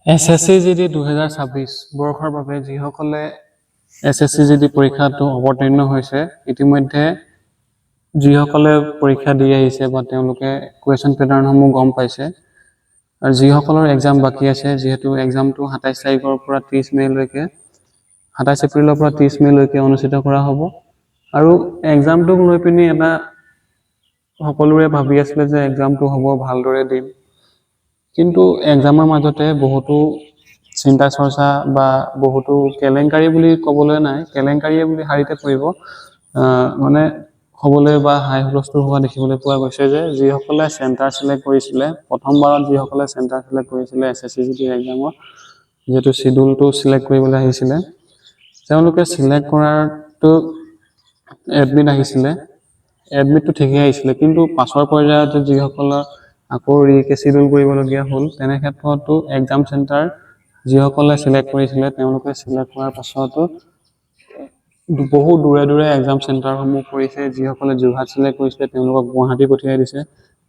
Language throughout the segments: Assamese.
SSC GD 2026 বৰ্ষৰ বাবে যিসকলে SSC GD পৰীক্ষাটো অৱতীৰ্ণ হৈছে ইতিমধ্যে যিসকলে পৰীক্ষা দি আহিছে বা তেওঁলোকে কুৱেশ্যন পেটাৰ্ণসমূহ গম পাইছে আৰু যিসকলৰ এক্সাম বাকী আছে যিহেতু এক্সামটো 27 তাৰিখৰ পৰা 30 মেলৈকে 27 এপ্ৰিলৰ পৰা 30 মেলৈকে অনুষ্ঠিত কৰা হ'ব আৰু এক্সামটোক লৈ পিনি এটা সকলোৰে ভাবি আছিলে যে এক্সামটো হ'ব ভালদৰে দিম কিন্তু এক্সামৰ মাজতে বহুতো চিন্তা চৰ্চা বা বহুতো কেলেংকাৰী বুলি ক'বলৈ নাই কেলেংকাৰীয়ে বুলি হাৰিতে পৰিব মানে হ'বলৈ বা হাই হুলস্থুল হোৱা দেখিবলৈ পোৱা গৈছে যে যিসকলে চেণ্টাৰ সিলেক্ট কৰিছিলে প্ৰথমবাৰত যিসকলে চেণ্টাৰ সিলেক্ট কৰিছিলে SSC GD এক্সামৰ যেটো শিডিউলটো সিলেক্ট কৰিবলৈ আহিছিলে তেওঁলোকে সিলেক্ট কৰাটো এডমিট আহিছিলে এডমিটটো ঠিকই আহিছিলে কিন্তু পাছৰ পৰ্যায়ত যিসকলৰ আকৌ ৰিকেচিডিউল কৰিবলগীয়া হ'ল তেনে ক্ষেত্ৰতো এক্সাম চেণ্টাৰ যিসকলে সিলেক্ট কৰিছিলে তেওঁলোকে সিলেক্ট কৰাৰ পাছতো বহু দূৰে দূৰে এক্সাম চেণ্টাৰসমূহ কৰিছে যিসকলে যোৰহাট সিলেক্ট কৰিছিলে তেওঁলোকক গুৱাহাটী পঠিয়াই দিছে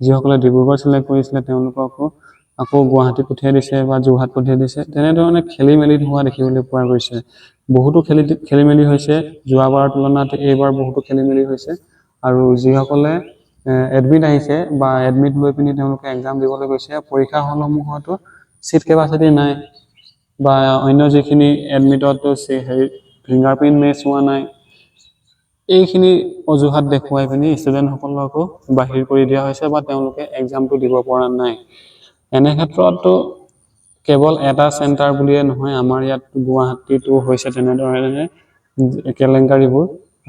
যিসকলে ডিব্ৰুগড় সিলেক্ট কৰিছিলে তেওঁলোককো আকৌ গুৱাহাটী পঠিয়াই দিছে বা যোৰহাট পঠিয়াই দিছে তেনেধৰণে খেলি মেলি হোৱা দেখিবলৈ পোৱা গৈছে বহুতো খেলি মেলি হৈছে যোৱাবাৰৰ তুলনাত এইবাৰ বহুতো খেলি মেলি হৈছে আৰু যিসকলে এডমিট আহিছে বা এডমিট লৈ পিনি তেওঁলোকে এক্সাম দিবলৈ গৈছে পৰীক্ষা হলসমূহতো সিট কেপাচিটি নাই বা অন্য যিখিনি এডমিটতো হেৰি ফিংগাৰপ্ৰিন্ট মেচ হোৱা নাই এইখিনি অজুহাত দেখুৱাই পিনি ষ্টুডেণ্টসকলকো বাহিৰ কৰি দিয়া হৈছে বা তেওঁলোকে এক্সামটো দিব পৰা নাই এনে ক্ষেত্ৰতো কেৱল এটা চেণ্টাৰ বুলিয়ে নহয় আমাৰ ইয়াত গুৱাহাটীতো হৈছে তেনেধৰণে কেলেংকাৰীবোৰ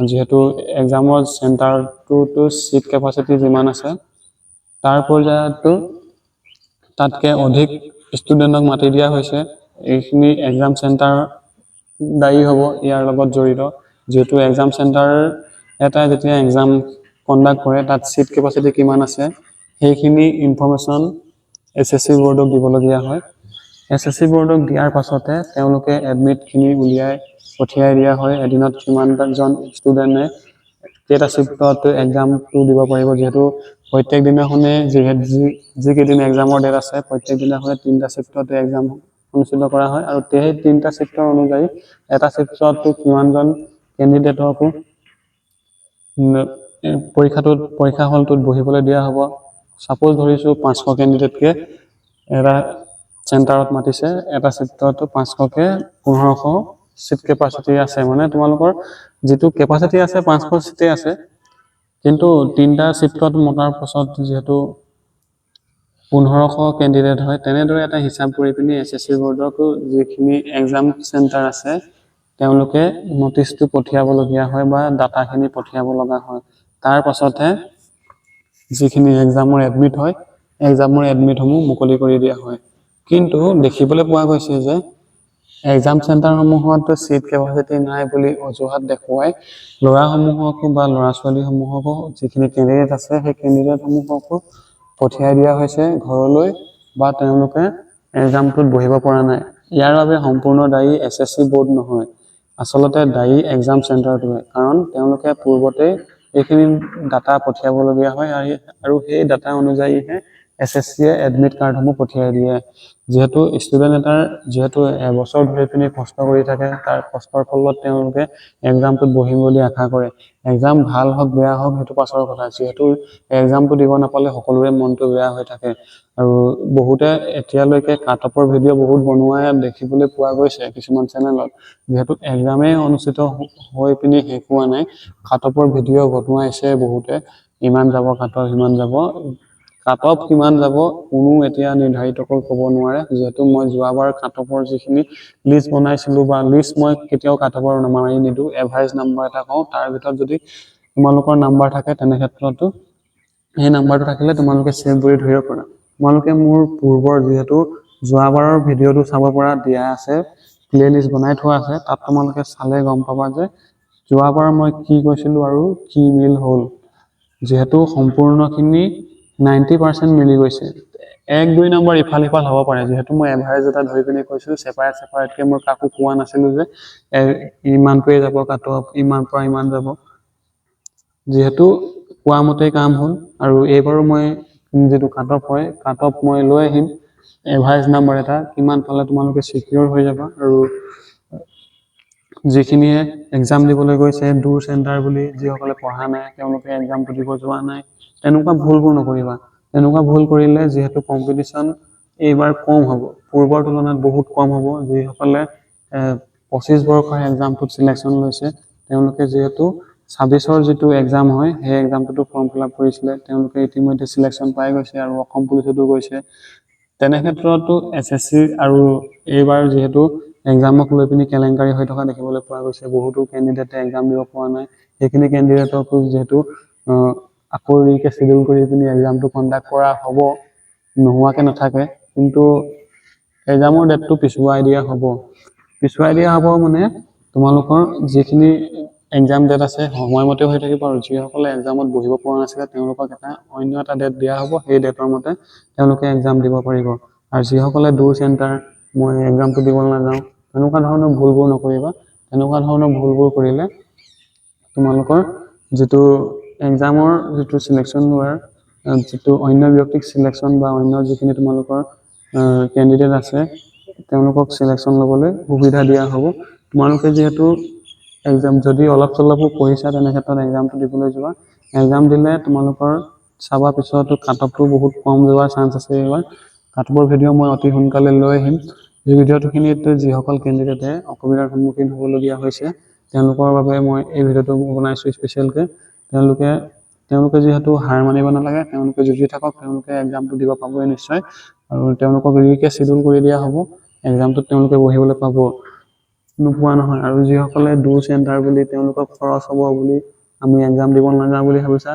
যেহেতু এক্সামৰ চেণ্টাৰটোতো সিট কেপাচিটি যিমান আছে তাৰ পৰ্যায়তো তাতকে অধিক ষ্টুডেণ্টক মাতি দিয়া হৈছে এইখিনি এক্সাম চেণ্টাৰ দায়ী হ'ব ইয়াৰ লগত জড়িত যেহেতু এক্সাম চেণ্টাৰ এটা যেতিয়া এক্সাম কণ্ডাক্ট কৰে তাত সিট কেপাচিটি কিমান আছে সেইখিনি ইনফৰমেশ্যন SSC বৰ্ডক দিবলগীয়া হয় SSC বৰ্ডক দিয়াৰ পাছতে তেওঁলোকে এডমিটখিনি উলিয়াই পঠিয়াই দিয়া হয় এদিনত কিমানজন ষ্টুডেণ্টে কেইটা শিফটত এক্সামটো দিব পাৰিব যেহেতু প্ৰত্যেক দিনাখনে যিকেইদিন এক্সামৰ ডেট আছে প্ৰত্যেক দিনাখনে 3টা শিফটত এক্সাম অনুষ্ঠিত কৰা হয় আৰু সেই 3টা শিফটৰ অনুযায়ী এটা শিফটত কিমানজন কেণ্ডিডেটকো পৰীক্ষা হলটোত বহিবলৈ দিয়া হ'ব সাপোজ ধৰিছো 500 কেণ্ডিডেটকে এটা চেণ্টাৰত মাতিছে এটা শিফটত 500কে 1500 সিট কেপাচিটি আছে মানে তোমালোকৰ যেটো কেপাচিটি আছে 500 সিটে আছে কিন্তু 3টা শিফটত মতাৰ পাছত যেহেতু 1500 কেণ্ডিডেট হয় তেনেদৰে এটা হিচাপ কৰি পিনি SSC বৰ্ডকো যিখিনি এক্সাম চেণ্টাৰ আছে তেওঁলোকে নটিচটো পঠিয়াবলগীয়া হয় বা ডাটাখিনি পঠিয়াব লগা হয় তাৰ পাছতহে যিখিনি এক্সামৰ এডমিট হয় এক্সামৰ এডমিটসমূহ মুকলি কৰি দিয়া হয় কিন্তু দেখিবলৈ পোৱা গৈছে যে এক্সাম চেণ্টাৰসমূহত সিট কেপাচিটি নাই বুলি অজুহাত দেখুৱাই ল'ৰাসমূহকো বা ল'ৰা ছোৱালীসমূহকো যিখিনি কেণ্ডিডেট আছে সেই কেণ্ডিডেটসমূহকো পঠিয়াই দিয়া হৈছে ঘৰলৈ বা তেওঁলোকে এক্সামটোত বহিব পৰা নাই ইয়াৰ বাবে সম্পূৰ্ণ দায়ী SSC বৰ্ড নহয় আচলতে দায়ী এক্সাম চেণ্টাৰটোৱে কাৰণ তেওঁলোকে পূৰ্বতে এইখিনি ডাটা পঠিয়াবলগীয়া হয় আৰু সেই ডাটা অনুযায়ীহে SSCয়ে এডমিট কাৰ্ডসমূহ পঠিয়াই দিয়ে যেহেতু ষ্টুডেণ্ট এটাৰ যেহেতু এবছৰ ধৰি পিনি কষ্ট কৰি থাকে তাৰ কষ্টৰ ফলত তেওঁলোকে এক্সামটোত বহিম বুলি আশা কৰে এক্সাম ভাল হওক বেয়া হওক সেইটো পাছৰ কথা যেহেতু এক্সামটো দিব নাপালে সকলোৰে মনটো বেয়া হৈ থাকে আৰু বহুতে এতিয়ালৈকে কাটঅফৰ ভিডিঅ' বহুত বনোৱাই দেখিবলৈ পোৱা গৈছে কিছুমান চেনেলত যেহেতু এক্সামে অনুষ্ঠিত হৈ পিনি শেষ হোৱা নাই কাটঅফৰ ভিডিঅ' বনোৱাইছে বহুতে ইমান যাব কাটঅফ ইমান যাব কাটঅফ কিমান যাব কোনো এতিয়া নিৰ্ধাৰিতকৈ ক'ব নোৱাৰে যেহেতু মই যোৱাবাৰ কাটঅফৰ যিখিনি লিষ্ট বনাইছিলো বা লিষ্ট মই কেতিয়াও কাটঅফৰ নামাৰি নিদো এভাৰেজ নাম্বাৰ এটা কওঁ তাৰ ভিতৰত যদি তোমালোকৰ নাম্বাৰ থাকে তেনে ক্ষেত্ৰতো এই নাম্বাৰটো থাকিলে তোমালোকে সেভ কৰি ধৰিব পাৰা তোমালোকে মোৰ পূৰ্বৰ যেহেতু যোৱাবাৰৰ ভিডিঅ'টো চাব পৰা দিয়া আছে প্লেলিষ্ট বনাই থোৱা আছে তাত তোমালোকে চালে গম পাবা যে যোৱাবাৰ মই কি কৈছিলো আৰু কি মিল হ'ল যেহেতু সম্পূৰ্ণখিনি 90% মিলি গৈছে 1-2 নম্বৰ ইফাল সিফাল হ'ব পাৰে যেহেতু মই এভাৰেজ এটা ধৰি পিনে কৈছিলো সেপাৰেটকে মই কাকো কোৱা নাছিলো যে ইমানটোৱে যাব কাটঅফ ইমান পৰা ইমান যাব যেহেতু কোৱা মতে কাম হ'ল আৰু এইবাৰো মই যেটো কাটঅফ হয় কাটঅফ মই লৈ আহিম এভাৰেজ নাম্বাৰ এটা কিমান পালে তোমালোকে চিকিউৰ হৈ যাবা। আৰু যিখিনিয়ে এক্সাম দিবলৈ গৈছে দূৰ চেণ্টাৰ বুলি, যিসকলে পঢ়া নাই তেওঁলোকে এক্সামটো দিব যোৱা নাই, তেনেকুৱা ভুলবোৰ নকৰিবা। তেনেকুৱা ভুল কৰিলে যিহেতু কম্পিটিশ্যন এইবাৰ কম হ'ব, পূৰ্বৰ তুলনাত বহুত কম হ'ব। যিসকলে 25 বৰ্ষৰ এক্সামটোত চিলেকশ্যন লৈছে তেওঁলোকে যিহেতু 26ৰ যিটো এক্সাম হয় সেই এক্সামটোতো ফৰ্ম ফিল আপ কৰিছিলে, তেওঁলোকে ইতিমধ্যে চিলেকশ্যন পাই গৈছে আৰু অসম পুলিচতো গৈছে। তেনে ক্ষেত্ৰতো SSC আৰু এইবাৰ যিহেতু এক্সামক লৈ পিনি কেলেংকাৰী হৈ থকা দেখিবলৈ পোৱা গৈছে, বহুতো কেণ্ডিডেটে এক্সাম দিব পৰা নাই। সেইখিনি কেণ্ডিডেটকো যিহেতু আকৌ ৰিকেচিডিউল কৰি পিনি এক্সামটো কণ্ডাক্ট কৰা হ'ব, নোহোৱাকে নাথাকে, কিন্তু এক্সামৰ ডেটটো পিছুৱাই দিয়া হ'ব। পিছুৱাই দিয়া হ'ব মানে তোমালোকৰ যিখিনি এক্সাম ডেট আছে সময়মতে হৈ থাকিব, আৰু যিসকলে এক্সামত বহিব পৰা নাছিলে তেওঁলোকক অন্য এটা ডেট দিয়া হ'ব, সেই ডেটৰ মতে তেওঁলোকে এক্সাম দিব পাৰিব। আৰু যিসকলে দূৰ চেণ্টাৰ মই এক্সামটো দিবলৈ নাযাওঁ, তেনেকুৱা ধৰণৰ ভুলবোৰ নকৰিবা। তেনেকুৱা ধৰণৰ ভুলবোৰ কৰিলে তোমালোকৰ যিটো এক্সামৰ যিটো চিলেকশ্যন লোৱাৰ যিটো অন্য ব্যক্তিক চিলেকশ্যন বা অন্য যিখিনি তোমালোকৰ কেণ্ডিডেট আছে তেওঁলোকক চিলেকশ্যন ল'বলৈ সুবিধা দিয়া হ'ব। তোমালোকে যিহেতু এক্সাম যদি অলপ চলপো পঢ়িছা তেনে ক্ষেত্ৰত এক্সামটো দিবলৈ যোৱা। এক্সাম দিলে তোমালোকৰ চাবা পিছতো কাট অফটো বহুত কম যোৱাৰ চান্স আছে। এইবাৰ কাট অফৰ ভিডিঅ' মই অতি সোনকালে লৈ আহিম। এই ভিডিঅ'টোখিনিত যিসকল কেণ্ডিডেটে অসুবিধাৰ সন্মুখীন হ'বলগীয়া হৈছে তেওঁলোকৰ বাবে মই এই ভিডিঅ'টো বনাইছোঁ স্পেচিয়েলকৈ। তেওঁলোকে যিহেতু হাৰ মানিব নালাগে, তেওঁলোকে যুঁজি থাকক, তেওঁলোকে এক্সামটো দিব পাবই নিশ্চয়। আৰু তেওঁলোকক ৰিকেচিডিউল কৰি দিয়া হ'ব, এক্সামটোত তেওঁলোকে বহিবলৈ পাব, নোপোৱা নহয়। আৰু যিসকলে দূৰ চেণ্টাৰ বুলি তেওঁলোকক খৰচ হ'ব বুলি আমি এক্সাম দিব নাযাওঁ বুলি ভাবিছা,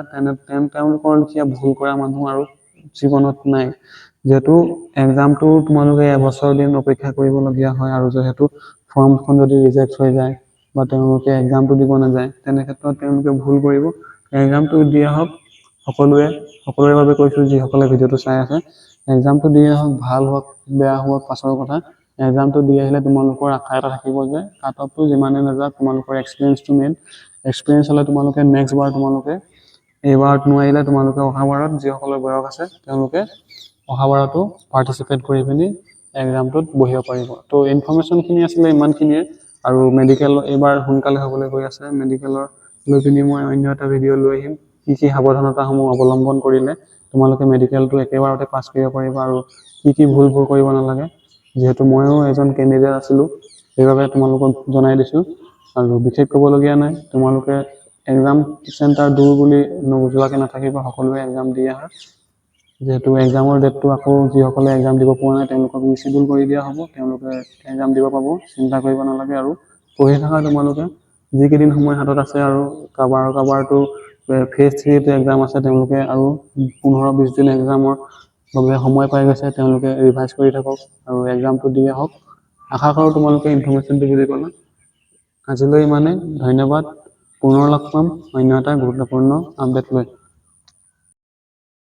তেওঁলোকৰ লেখীয়া ভুল কৰা মানুহ আৰু জীৱনত নাই। যিহেতু এক্সামটো তোমালোকে এবছৰ দিন অপেক্ষা কৰিবলগীয়া হয়, আৰু যিহেতু ফৰ্মখন যদি ৰিজেক্ট হৈ যায় বা তেওঁলোকে এক্সামটো দিব নাযায় তেনে ক্ষেত্ৰত তেওঁলোকে ভুল কৰিব। এক্সামটো দিয়া হওক সকলোৰে বাবে কৈছোঁ যিসকলে ভিডিঅ'টো চাই আছে, এক্সামটো দি আহক, ভাল হওক বেয়া হওক পাছৰ কথা। এক্সামটো দি আহিলে তোমালোকৰ আশা এটা থাকিব যে কাট অফটো যিমানে নাযাওক তোমালোকৰ এক্সপিৰিয়েঞ্চটো মেইন। এক্সপিৰিয়েঞ্চ হ'লে তোমালোকে নেক্সট বাৰ তোমালোকে এইবাৰত নোৱাৰিলে তোমালোকে অহাবাৰত যিসকলৰ বয়স আছে তেওঁলোকে অহাবাৰতো পাৰ্টিচিপেট কৰি পিনি এক্সামটোত বহিব পাৰিব। তো ইনফৰ্মেশ্যনখিনি আছিলে ইমানখিনিয়ে। আৰু মেডিকেল এইবাৰ সোনকালে হ'বলৈ গৈ আছে, মেডিকেলৰ লৈ পিনি মই অন্য এটা ভিডিঅ' লৈ আহিম। কি সাৱধানতাসমূহ অৱলম্বন কৰিলে তোমালোকে মেডিকেলটো একেবাৰতে পাছ কৰিব পাৰিবা, আৰু কি ভুলবোৰ কৰিব নালাগে। যিহেতু ময়ো এজন কেণ্ডিডেট আছিলোঁ সেইবাবে তোমালোকক জনাই দিছোঁ। আৰু বিশেষ ক'বলগীয়া নাই, তোমালোকে এক্সাম চেণ্টাৰ দূৰ বুলি নোযোৱাকৈ নাথাকিবা, সকলোৱে এক্সাম দি আহা। যিহেতু এক্সামৰ ডেটটো আকৌ যিসকলে এক্সাম দিব পৰা নাই তেওঁলোকক ৰিচিডিউল কৰি দিয়া হ'ব, তেওঁলোকে এক্সাম দিব পাব, চিন্তা কৰিব নালাগে। আৰু পঢ়ি থাকা তোমালোকে, যিকেইদিন সময় হাতত আছে, আৰু কাৰোবাৰতো ফেজ 3 এক্সাম আছে, তেওঁলোকে আৰু 15-20 দিন এক্সামৰ বাবে সময় পাই গৈছে, তেওঁলোকে ৰিভাইজ কৰি থাকক আৰু এক্সামটো দি আহক। আশা কৰোঁ তোমালোকে ইনফৰ্মেশ্যনটো বুজি পালা। আজিলৈ ইমানে, ধন্যবাদ। পুনৰ লগ পাম অন্য এটা গুৰুত্বপূৰ্ণ আপডেট লৈ।